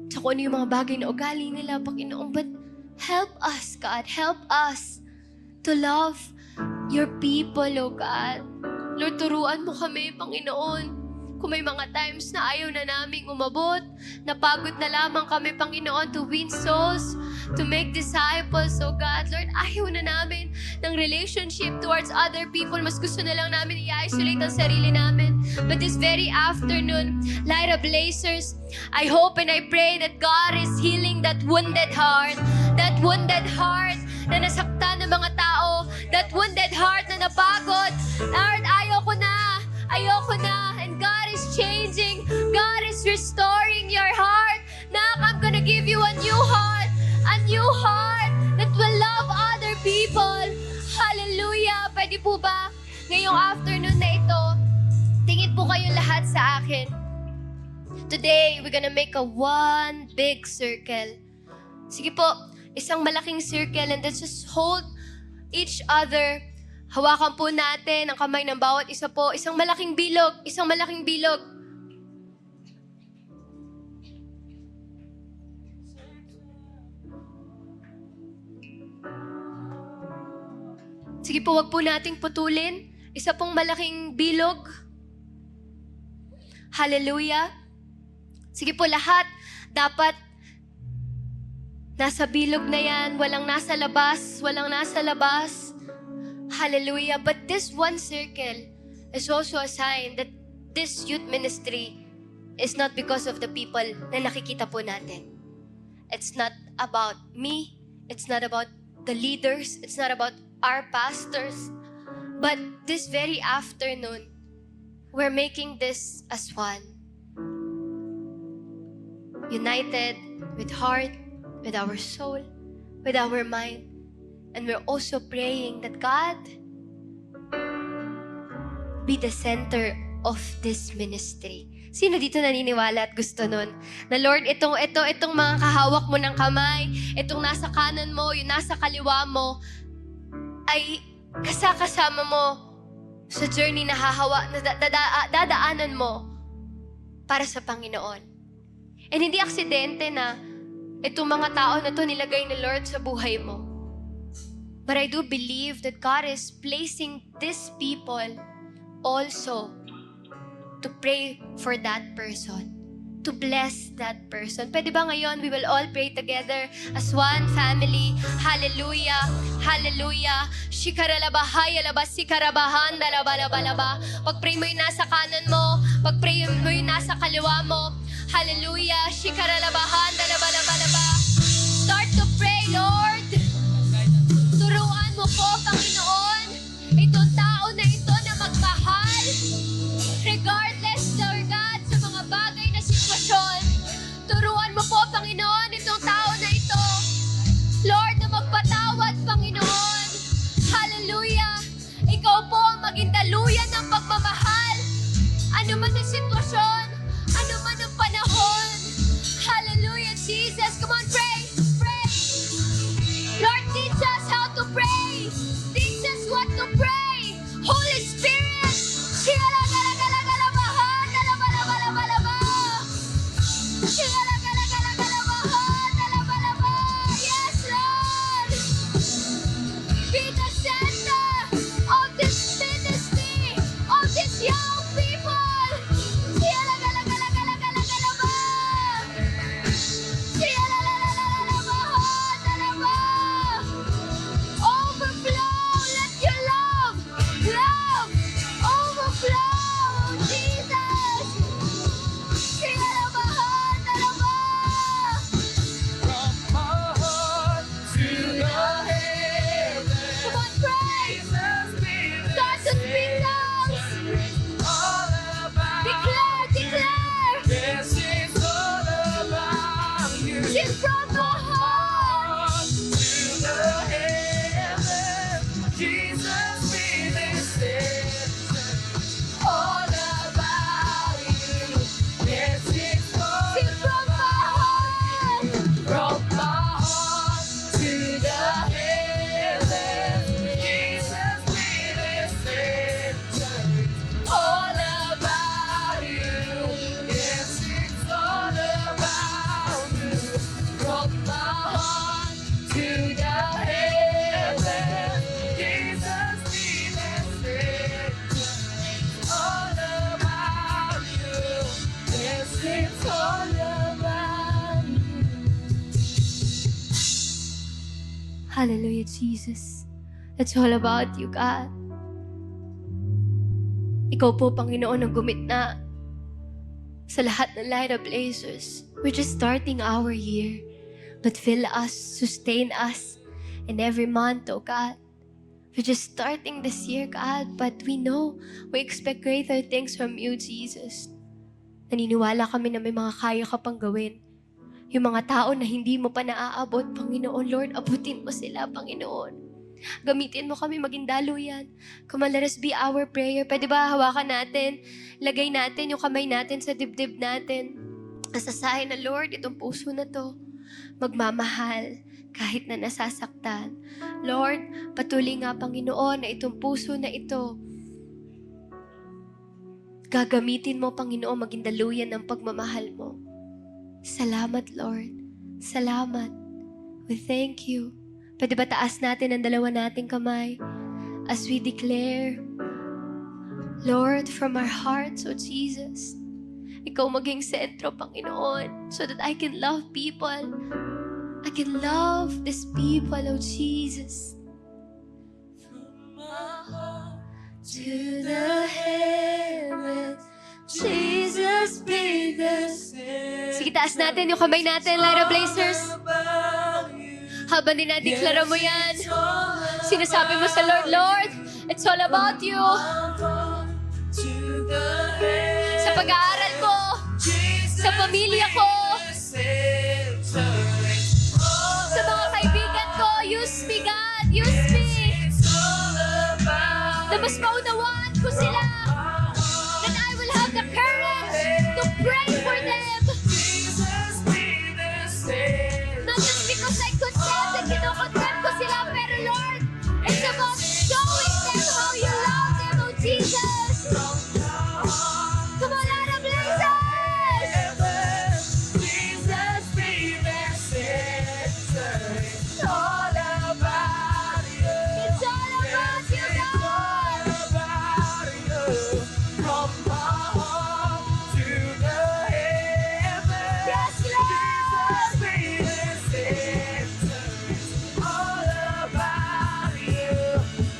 Sa kung ano yung mga bagay na ugali nila, Panginoon. But help us, God. Help us to love your people, oh God. Lord, turuan mo kami, Panginoon. Kung may mga times na ayaw na naming umabot, napagod na lamang kami, Panginoon, to win souls, to make disciples, oh God. Lord, ayaw na namin ng relationship towards other people. Mas gusto na lang namin i-isolate ang sarili namin. But this very afternoon, Light of Blazers, I hope and I pray that God is healing that wounded heart na nasaktan ng mga tao, that wounded heart na napagod. Lord, ayoko na. And God is changing. God is restoring your heart. Nak, I'm gonna give you a new heart that will love other people. Hallelujah. Pwede po ba ngayong afternoon na ito, tingin po kayo lahat sa akin. Today, we're gonna make a one big circle. Sige po, isang malaking circle, and let's just hold each other. Hawakan po natin ang kamay ng bawat isa po. Isang malaking bilog. Sige po, wag po nating putulin. Isa pong malaking bilog. Hallelujah. Sige po, lahat dapat nasa bilog na yan. Walang nasa labas. Hallelujah. But this one circle is also a sign that this youth ministry is not because of the people na nakikita po natin. It's not about me. It's not about the leaders. It's not about our pastors. But this very afternoon, we're making this as one. United with heart, with our soul, with our mind. And we're also praying that God be the center of this ministry. Sino dito naniniwala at gusto nun? Na Lord, itong mga kahawak mo ng kamay, itong nasa kanan mo, yung nasa kaliwa mo, ay kasama mo sa journey na dadaanan mo para sa Panginoon. And hindi aksidente na itong mga tao na to nilagay ni Lord sa buhay mo. But I do believe that God is placing these people also to pray for that person, to bless that person. Pwede ba ngayon we will all pray together as one family? Hallelujah, hallelujah. Shikaralabahaya laba sikarabahan dalabalabalaba. Pag-pray mo yung nasa kanan mo, pag-pray mo yung nasa kaliwa mo. Hallelujah, shikaralabahan dalabalabalaba. Start to pray, Lord. Turuan mo po, Panginoon, itong tao na ito na magmahal, regardless, Lord God, sa mga bagay na sitwasyon. Turuan mo po, Panginoon, itong tao na ito, Lord, na magpatawad, Panginoon. Hallelujah! Ikaw po ang maging daluyan ng pagmamahal. Ano man ang sitwasyon, ano man ang panahon. Hallelujah, Jesus. Come on, pray! Lord, teach us how to pray. Teach us what to pray. Holy Spirit. Yes, Lord. Be the center of this ministry, of these young people. Hallelujah, Jesus. It's all about you, God. Ikaw po, Panginoon, ang gumit na sa lahat ng Light Up Blazers. We're just starting our year. But fill us, sustain us in every month, oh God. We're just starting this year, God, but we know we expect greater things from you, Jesus. Naniniwala kami na may mga kaya ka pang gawin. Yung mga tao na hindi mo pa naaabot, Panginoon, Lord, abutin mo sila, Panginoon. Gamitin mo kami maging daluyan. Come on, let us be our prayer. Pwede ba hawakan natin, lagay natin yung kamay natin sa dibdib natin. Asasahin na, Lord, itong puso na to, magmamahal kahit na nasasaktan. Lord, patuloy nga, Panginoon, na itong puso na ito, gagamitin mo, Panginoon, maging daluyan ng pagmamahal mo. Salamat, Lord. Salamat. We thank you. Pwede ba taas natin ang dalawa nating kamay as we declare, Lord, from our hearts, oh Jesus, ikaw maging sentro, Panginoon, so that I can love people. I can love these people, oh Jesus. From my heart To the heavens, Jesus be the center. Sige, taas natin yung kamay natin, Light Up Blazers. About you. Habang dinadeklara mo yan, It's all sinasabi mo sa Lord, Lord, it's all about you. to the head. Sa pag-aaral ko, Jesus sa pamilya ko, be the center. All sa mga kaibigan ko, use me, God, use me. it's all about Na mas maunawaan ko sila. That I will have the courage to pray for them. Jesus be the center. Not just because I condemn and kinokondemn ko sila, pero Lord, it's about showing them how you love them, oh Jesus. Come on, Light Up Blazers! Jesus be the center. It's all about you. It's all about you, God. About you. From my heart to the heavens. Yes, Lord. Jesus be the center. It's all about you.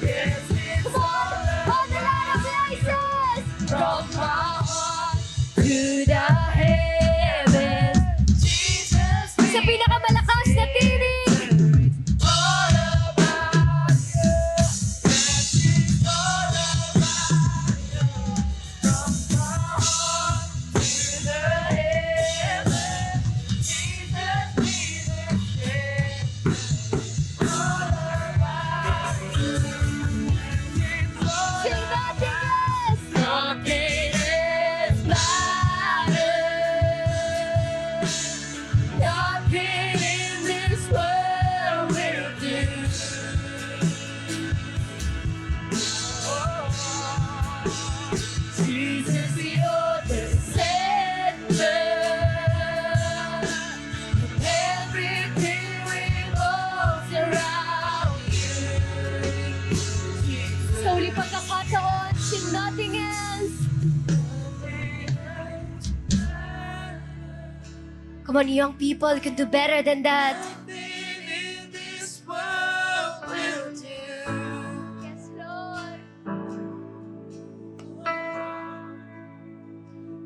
Yes, it's Come on, all the Light Up Blazers! from my heart to the heavens. Jesus be Sa pinakamalakas na tinig, all about you. Yes, it's all about you. From my heart to the heavens. Jesus be the center. All about you. It's all sing nothing else. Nothing is matter. Nothing in this world will do. Jesus, you're the center. Everything revolves around you. Jesus. Sa uli pagkakataon, sing nothing else. Come on, young people, you can do better than that. Nothing in this world will do. Yes, Lord.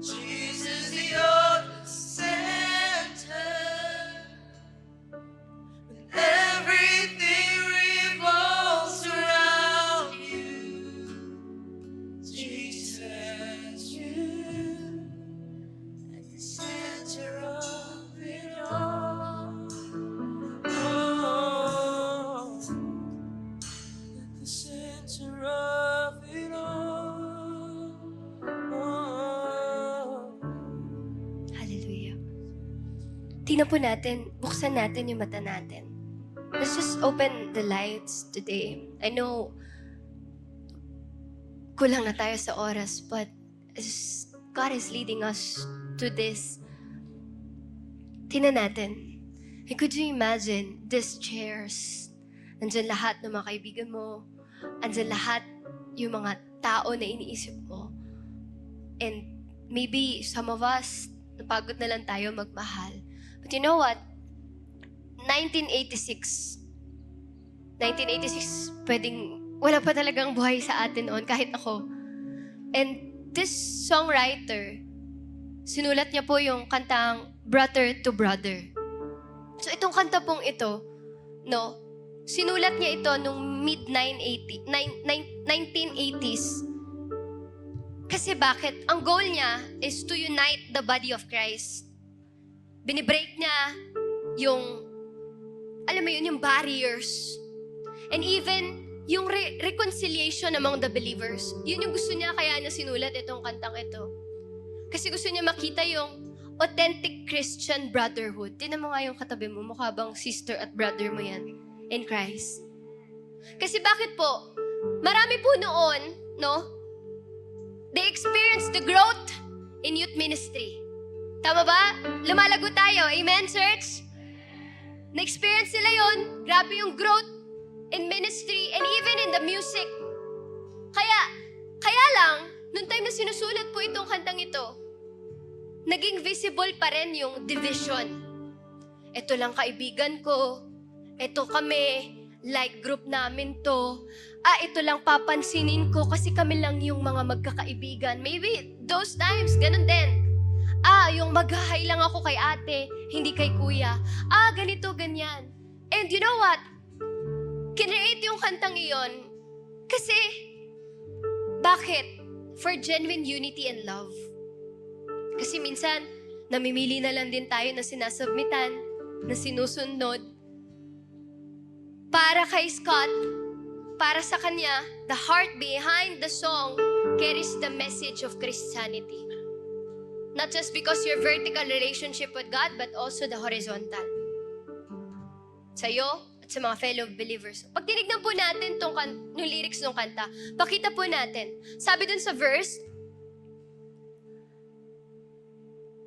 Jesus, you're the center. When everything revolves around you. Jesus, you at the center of it all. Oh, at the center of it all. Oh. Hallelujah. Tingnan po natin, buksan natin yung mata natin. Let's just open the lights today. I know, kulang na tayo sa oras, but as God is leading us to this. Tingnan natin. And could you imagine these chairs? Nandyan lahat ng mga kaibigan mo. Andyan lahat yung mga tao na iniisip mo. And maybe some of us, napagod na lang tayo magmahal. But you know what? 1986, 1986, pwedeng wala pa talagang buhay sa atin noon, kahit ako. And this songwriter, sinulat niya po yung kantang Brother to Brother. So itong kanta pong ito, no, sinulat niya ito nung mid-1980s. Kasi bakit? Ang goal niya is to unite the body of Christ. Binibreak niya yung, alam mo yun, yung barriers. And even yung reconciliation among the believers. Yun yung gusto niya, kaya niya sinulat itong kantang ito. Kasi gusto niya makita yung authentic Christian brotherhood. Tingnan mo nga yung katabi mo, mukha bang sister at brother mo yan in Christ. Kasi bakit po? Marami po noon, no? They experienced the growth in youth ministry. Tama ba? Lumalago tayo. Amen, church? Na-experience nila yun. Grabe yung growth in ministry and even in the music. Kaya lang, nung time na sinusulat po itong kantang ito, naging visible pa rin yung division. Ito lang kaibigan ko. Ito kami. Like group namin to. Ito lang papansinin ko kasi kami lang yung mga magkakaibigan. Maybe those times, ganun din. Yung maghahay lang ako kay ate, hindi kay kuya. Ganito, ganyan. And you know what? Kinreate yung kantang iyon kasi, bakit? For genuine unity and love. Kasi minsan, namimili na lang din tayo na sinasubmitan, na sinusunod. Para kay Scott, para sa kanya, the heart behind the song carries the message of Christianity. Not just because your vertical relationship with God, but also the horizontal. Sa'yo at sa mga fellow believers. Pag tinignan po natin yung lyrics ng kanta, pakita po natin. Sabi dun sa verse,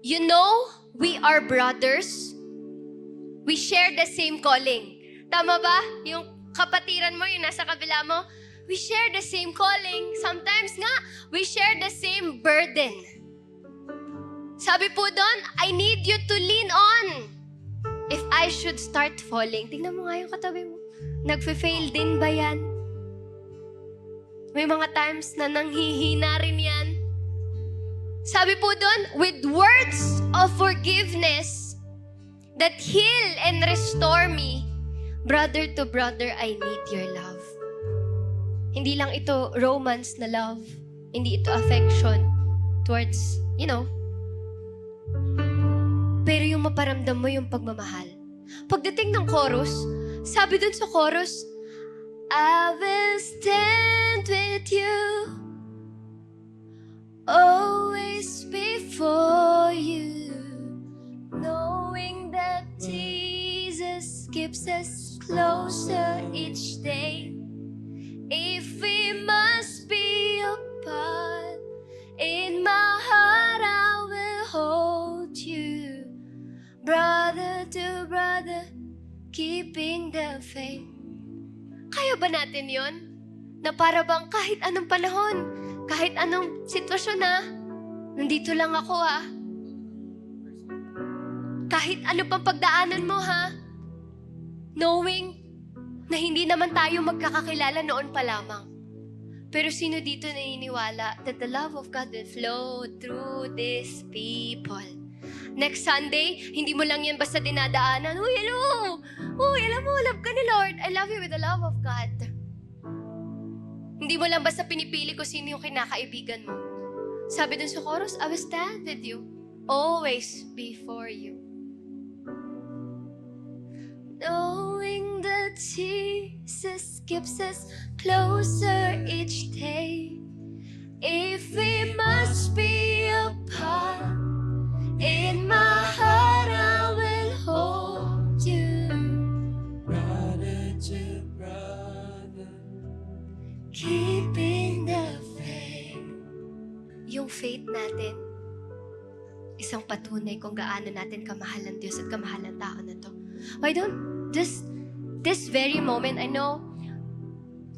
you know, we are brothers. We share the same calling. Tama ba? Yung kapatiran mo, yung nasa kabila mo, we share the same calling. Sometimes nga, we share the same burden. Sabi po doon, I need you to lean on if I should start falling. Tingnan mo nga yung katabi mo. Nagfe-fail din ba yan? May mga times na nanghihina rin yan. Sabi po doon, with words of forgiveness that heal and restore me, brother to brother, I need your love. Hindi lang ito romance na love. Hindi ito affection towards, pero yung maparamdam mo yung pagmamahal. Pagdating ng chorus, sabi dun sa chorus, I will stand with you, always before you, knowing that Jesus keeps us closer each day. If we must be apart, in my heart I will hold you, brother to brother, keeping the faith. Kaya ba natin yon? Na para bang kahit anong panahon, kahit anong sitwasyon nandito lang ako Kahit ano pang pagdaanan mo knowing na hindi naman tayo magkakakilala noon pa lamang. Pero sino dito naniniwala that the love of God will flow through these people? Next Sunday, hindi mo lang yan basta dinadaanan. Uy, hello! Uy, alam mo, love ka ni Lord. I love you with the love of God. Hindi mo lang basta pinipili ko sino yung kinakaibigan mo. Sabi dun sa chorus, I will stand with you, always before you. Knowing that Jesus keeps us closer each day. If we must be apart, in my heart I will hold you, brother to brother, keeping the faith. Yung faith natin, isang patunay kung gaano natin kamahal ng Diyos at kamahal ng tao na to. Why don't this very moment, I know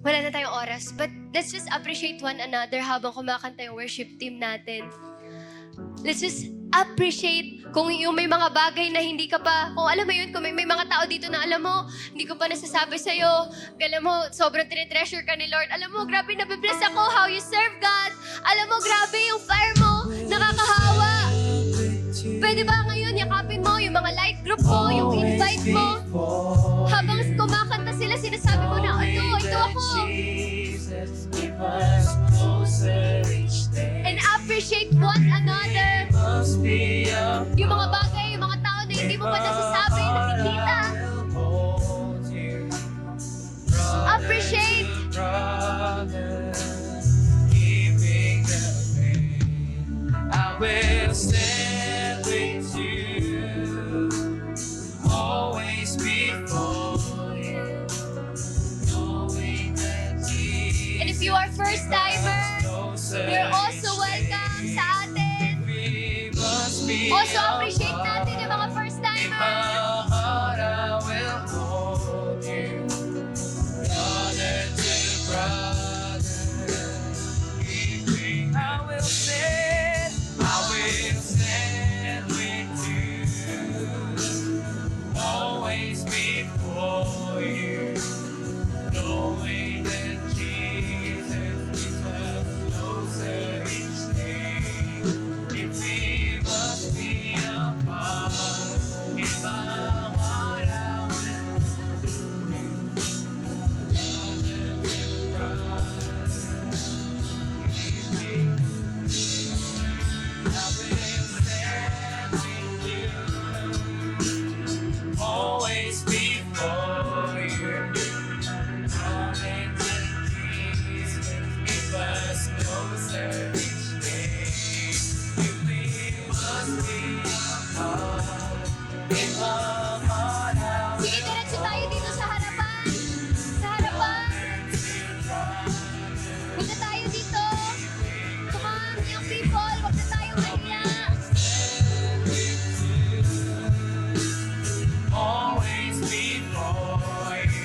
wala na tayong oras, but let's just appreciate one another habang kumakanta yung worship team natin. Let's just appreciate kung yung may mga bagay na hindi ka pa, kung alam mo yun, kung may mga tao dito na alam mo, hindi ko pa nasasabi sa'yo, alam mo, sobrang tinitreasure ka ni Lord. Alam mo, grabe nabibless ako how you serve God. Alam mo, grabe yung fire mo, nakakahawa. Pwede ba ngayon, yakapin mo yung mga light group mo, yung invite mo. Habang kumakanta sila, sinasabi mo na, ito ako. Jesus, keep us closer each day. And appreciate one another. Must be a Yung mga bagay, yung mga tao na hindi mo pa nasasabi, nakikita. hold you. Appreciate. Brother, keeping the faith. I will stand with you, always before you, knowing that Jesus And if you are first timer, you're also welcome sa atin. we must be Also appreciate natin yung mga first my timer. heart, I will hold you, brother to brother. I will stand with you, always before you, knowing that Jesus is us closer each day. If we must be apart, in my heart I will hold you, brother always before you. Knowing that Jesus keep us closer each day. If we must be apart, in my heart I Sige, diretso tayo dito sa harapan. Sa harapan. Punta tayo dito. Come on, young people. Huwag na tayo mahiya. always before you.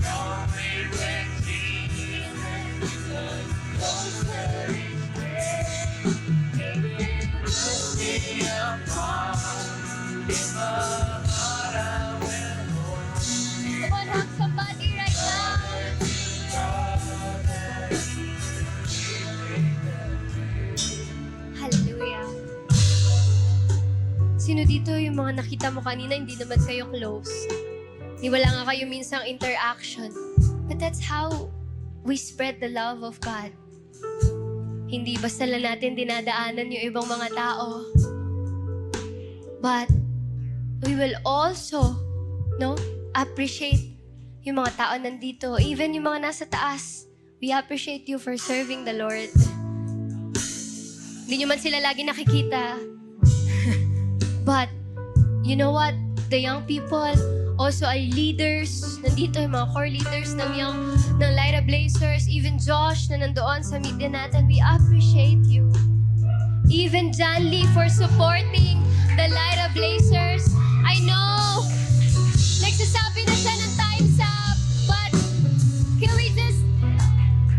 Knowing that Jesus keeps us closer each day. If we must be apart, in my heart I will hold you. Come on, hug somebody right now. Hallelujah. Sino dito yung mga nakita mo kanina, hindi naman kayo close? Di wala nga kayo minsang interaction. But that's how we spread the love of God. Hindi basta lang natin dinadaanan yung ibang mga tao. But we will also, appreciate yung mga tao nandito. Even yung mga nasa taas. We appreciate you for serving the Lord. Hindi nyo man sila lagi nakikita. But, you know what? The young people also are leaders. Nandito yung mga core leaders ng Lyra Blazers. Even Josh na nandoon sa media natin. We appreciate you. Even John Lee for supporting the Lyra Blazers. I know, nagsasabi na siya ng time's up. But, can we just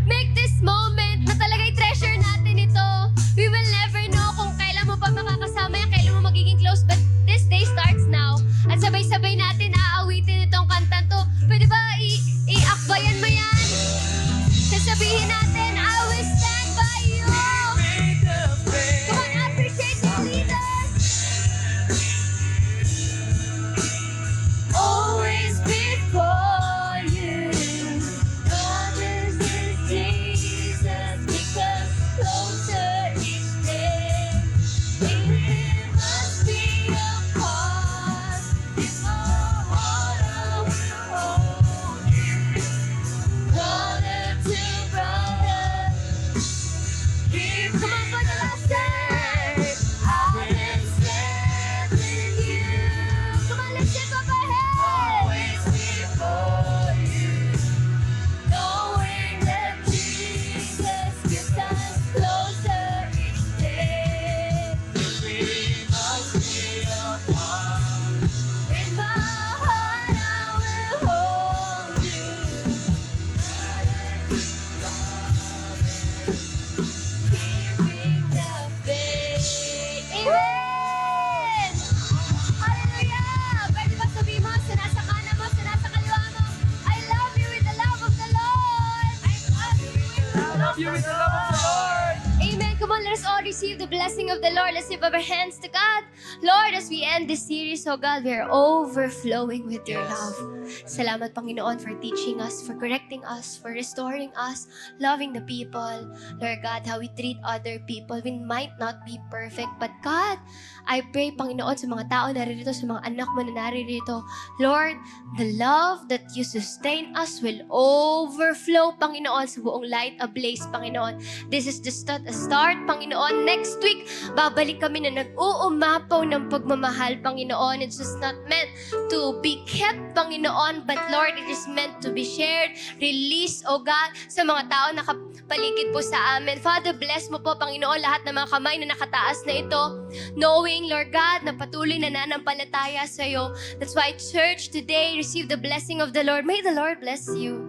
make this moment na talaga'y treasure natin ito? We will never know kung kailan mo pa makakasama yan, kailan mo magiging close. But this day starts now. At sabay-sabay natin aawitin itong kanta to. Pwede ba i-akbayan mo yan? Sasabihin natin, I will stand by you. Come on, appreciate your leaders. Always be love you with the love of the Lord. Amen. Come on, let us all receive the blessing of the Lord. Let's lift up our hands to God. Lord, as we end this series, oh God, we are overflowing with your love. Salamat, Panginoon, for teaching us, for correcting us, for restoring us, loving the people. Lord God, how we treat other people. We might not be perfect, but God, I pray, Panginoon, sa mga tao naririto, sa mga anak mo na naririto, Lord, the love that you sustain us will overflow, Panginoon, sa buong light ablaze, Panginoon. This is just a start, Panginoon. Next week, babalik kami na nag-uumapaw ng pagmamahal, Panginoon. It's just not meant to be kept, Panginoon, but Lord, it is meant to be shared, released, oh God, sa mga tao na kapaligid po sa amin. Father, bless mo po, Panginoon, lahat ng mga kamay na nakataas na ito, knowing, Lord God, na patuloy na nanampalataya sa iyo. That's why, church, today, receive the blessing of the Lord. May the Lord bless you.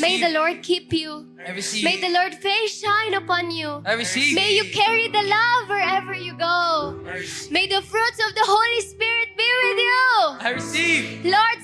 May the Lord keep you. I receive. May the Lord face shine upon you. I receive. May you carry the love wherever you go. May the fruits of the Holy Spirit be with you. I receive. Lord,